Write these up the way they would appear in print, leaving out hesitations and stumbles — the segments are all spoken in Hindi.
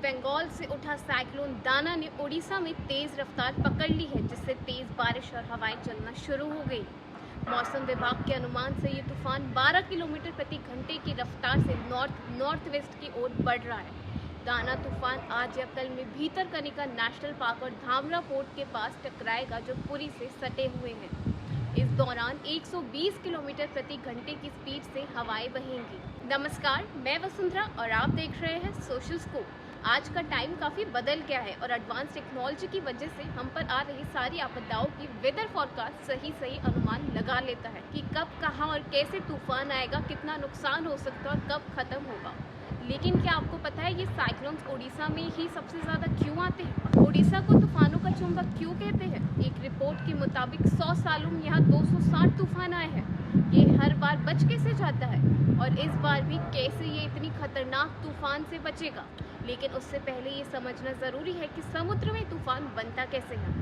बंगाल से उठा साइक्लोन दाना ने ओडिशा में तेज रफ्तार पकड़ ली है, जिससे तेज बारिश और हवाएं चलना शुरू हो गई। मौसम विभाग के अनुमान से ये तूफान 12 किलोमीटर प्रति घंटे की रफ्तार से नॉर्थ वेस्ट की ओर बढ़ रहा है। दाना तूफान आज या कल में भीतरकनिका नेशनल पार्क और धामरा पोर्ट के पास टकराएगा, जो पुरी से सटे हुए हैं। इस दौरान 120 किलोमीटर प्रति घंटे की स्पीड से हवाएं बहेंगी। नमस्कार, मैं वसुंधरा और आप देख रहे हैं सोशल स्कूप। आज का टाइम काफ़ी बदल गया है और एडवांस टेक्नोलॉजी की वजह से हम पर आ रही सारी आपदाओं की वेदर फॉरकास्ट सही अनुमान लगा लेता है कि कब, कहां और कैसे तूफान आएगा, कितना नुकसान हो सकता है और कब खत्म होगा। लेकिन क्या आपको पता है ये साइक्लोन्स ओडिशा में ही सबसे ज़्यादा क्यों आते हैं? ओडिशा को तूफानों का चुंबक क्यों कहते हैं? एक रिपोर्ट के मुताबिक 100 सालों में यहाँ 260 तूफान आए हैं। ये हर बार बच कैसे जाता है और इस बार भी कैसे ये इतनी खतरनाक तूफान से बचेगा? लेकिन उससे पहले ये समझना ज़रूरी है कि समुद्र में तूफान बनता कैसे है।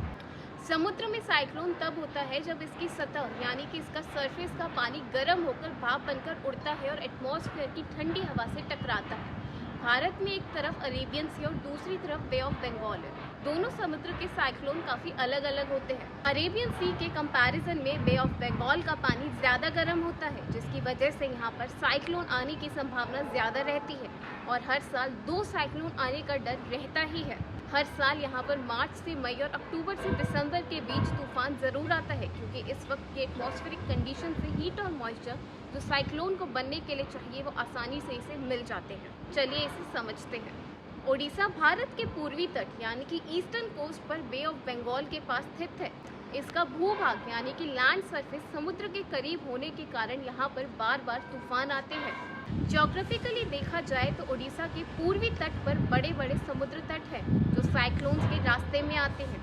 समुद्र में साइक्लोन तब होता है जब इसकी सतह यानी कि इसका सरफेस का पानी गर्म होकर भाप बनकर उड़ता है और एटमॉस्फेयर की ठंडी हवा से टकराता है। भारत में एक तरफ अरेबियन सी और दूसरी तरफ बे ऑफ बंगाल है। दोनों समुद्र के साइक्लोन काफ़ी अलग अलग होते हैं। अरेबियन सी के कंपैरिजन में बे ऑफ बंगाल का पानी ज़्यादा गर्म होता है, जिसकी वजह से यहाँ पर साइक्लोन आने की संभावना ज़्यादा रहती है और हर साल 2 साइक्लोन आने का डर रहता ही है। हर साल यहाँ पर मार्च से मई और अक्टूबर से दिसंबर के बीच तूफान ज़रूर आता है, क्योंकि इस वक्त के एटमॉस्फेरिक कंडीशन से हीट और मॉइस्चर जो साइक्लोन को बनने के लिए चाहिए वो आसानी से इसे मिल जाते हैं। चलिए इसे समझते हैं। ओडिशा भारत के पूर्वी तट यानी कि ईस्टर्न कोस्ट पर बे ऑफ बंगाल के पास स्थित है। इसका भूभाग यानी कि लैंड सरफेस समुद्र के करीब होने के कारण यहाँ पर बार बार तूफान आते हैं। ज्योग्राफिकली देखा जाए तो ओडिशा के पूर्वी तट पर बड़े बड़े समुद्र तट हैं जो साइक्लोन्स के रास्ते में आते हैं।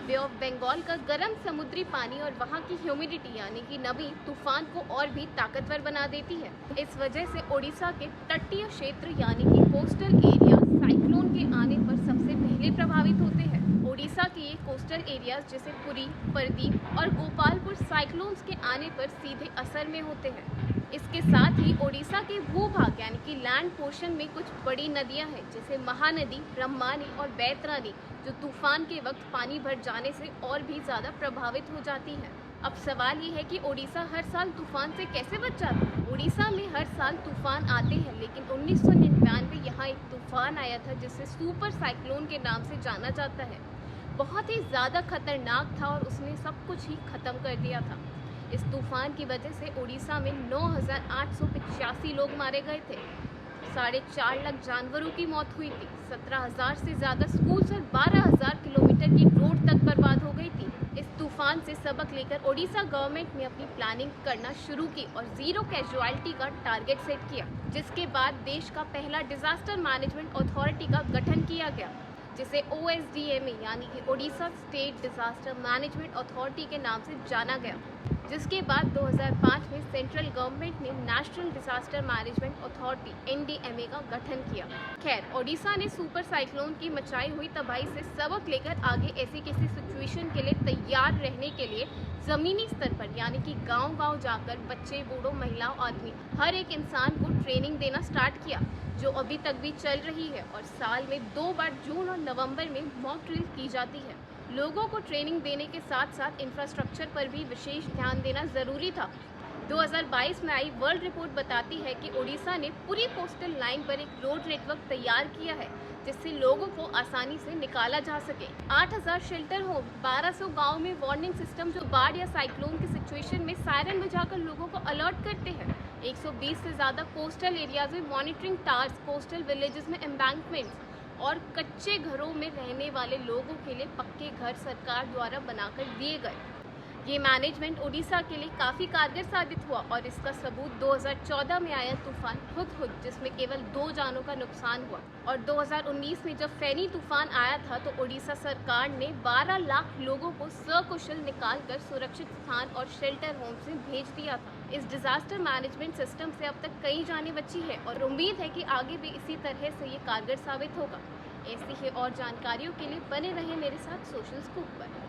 बे ऑफ बंगाल का गर्म समुद्री पानी और वहाँ की ह्यूमिडिटी यानी कि नमी तूफान को और भी ताकतवर बना देती है। इस वजह से ओडिशा के तटीय क्षेत्र यानी कि कोस्टल एरिया साइक्लोन के आने पर सबसे पहले प्रभावित होते हैं। ओडिशा के ये कोस्टल एरियाज जैसे पुरी, पारादीप और गोपालपुर साइक्लोन्स के आने पर सीधे असर में होते हैं। इसके साथ ही ओडिशा के भूभाग यानी कि लैंड पोर्शन में कुछ बड़ी नदियां हैं, जैसे महानदी, ब्रह्मणी और बैतरणी, जो तूफान के वक्त पानी भर जाने से और भी ज़्यादा प्रभावित हो जाती हैं। अब सवाल ये है कि ओडिशा हर साल तूफान से कैसे बच जाता है? ओडिशा में हर साल तूफान आते हैं, लेकिन 1999 यहाँ एक तूफान आया था जिसे सुपर साइक्लोन के नाम से जाना जाता है। बहुत ही ज़्यादा खतरनाक था और उसने सब कुछ ही ख़त्म कर दिया था। इस तूफान की वजह से ओडिशा में 9,885 लोग मारे गए थे, 4.5 लाख जानवरों की मौत हुई थी, 17,000 से ज़्यादा स्कूल्स और 12,000 किलोमीटर की रोड तक बर्बाद हो गई थी। इस तूफान से सबक लेकर ओडिशा गवर्नमेंट ने अपनी प्लानिंग करना शुरू की और 0 कैजुअलिटी का टारगेट सेट किया, जिसके बाद देश का पहला डिजास्टर मैनेजमेंट अथॉरिटी का गठन किया गया, जिसे OSDMA यानी कि Odisha state disaster management authority के नाम से जाना गया। जिसके बाद 2005 में सेंट्रल गवर्नमेंट ने national disaster management authority NDMA का गठन किया। खैर, ओडिशा ने सुपर साइक्लोन की मचाई हुई तबाही से सबक लेकर आगे ऐसी किसी सिचुएशन के लिए तैयार रहने के लिए ज़मीनी स्तर पर यानी कि गांव-गांव जाकर बच्चे, बूढ़ों, महिलाओं, आदमी हर एक इंसान को ट्रेनिंग देना स्टार्ट किया, जो अभी तक भी चल रही है और साल में 2 बार जून और नवंबर में मॉक ड्रिल की जाती है। लोगों को ट्रेनिंग देने के साथ साथ इंफ्रास्ट्रक्चर पर भी विशेष ध्यान देना ज़रूरी था। 2022 में आई वर्ल्ड रिपोर्ट बताती है कि ओडिशा ने पूरी कोस्टल लाइन पर एक रोड नेटवर्क तैयार किया है, जिससे लोगों को आसानी से निकाला जा सके। 8,000 शेल्टर होम, 1200 गाँव में वार्निंग सिस्टम जो बाढ़ या साइक्लोन की सिचुएशन में सायरन बजाकर लोगों को अलर्ट करते हैं। 120 से ज़्यादा कोस्टल एरियाज में मॉनिटरिंग टावर्स, कोस्टल विलेजेस में एम्बैंकमेंट्स और कच्चे घरों में रहने वाले लोगों के लिए पक्के घर सरकार द्वारा बनाकर दिए गए। ये मैनेजमेंट ओडिशा के लिए काफ़ी कारगर साबित हुआ और इसका सबूत 2014 में आया तूफान हुदहुद, जिसमें केवल 2 जानों का नुकसान हुआ। और 2019 में जब फैनी तूफान आया था तो ओडिशा सरकार ने 12 लाख लोगों को सकुशल निकालकर सुरक्षित स्थान और शेल्टर होम से भेज दिया था। इस डिजास्टर मैनेजमेंट सिस्टम से अब तक कई जानें बची है और उम्मीद है कि आगे भी इसी तरह से ये कारगर साबित होगा। ऐसी ही और जानकारियों के लिए बने रहें मेरे साथ सोशल स्कूप पर।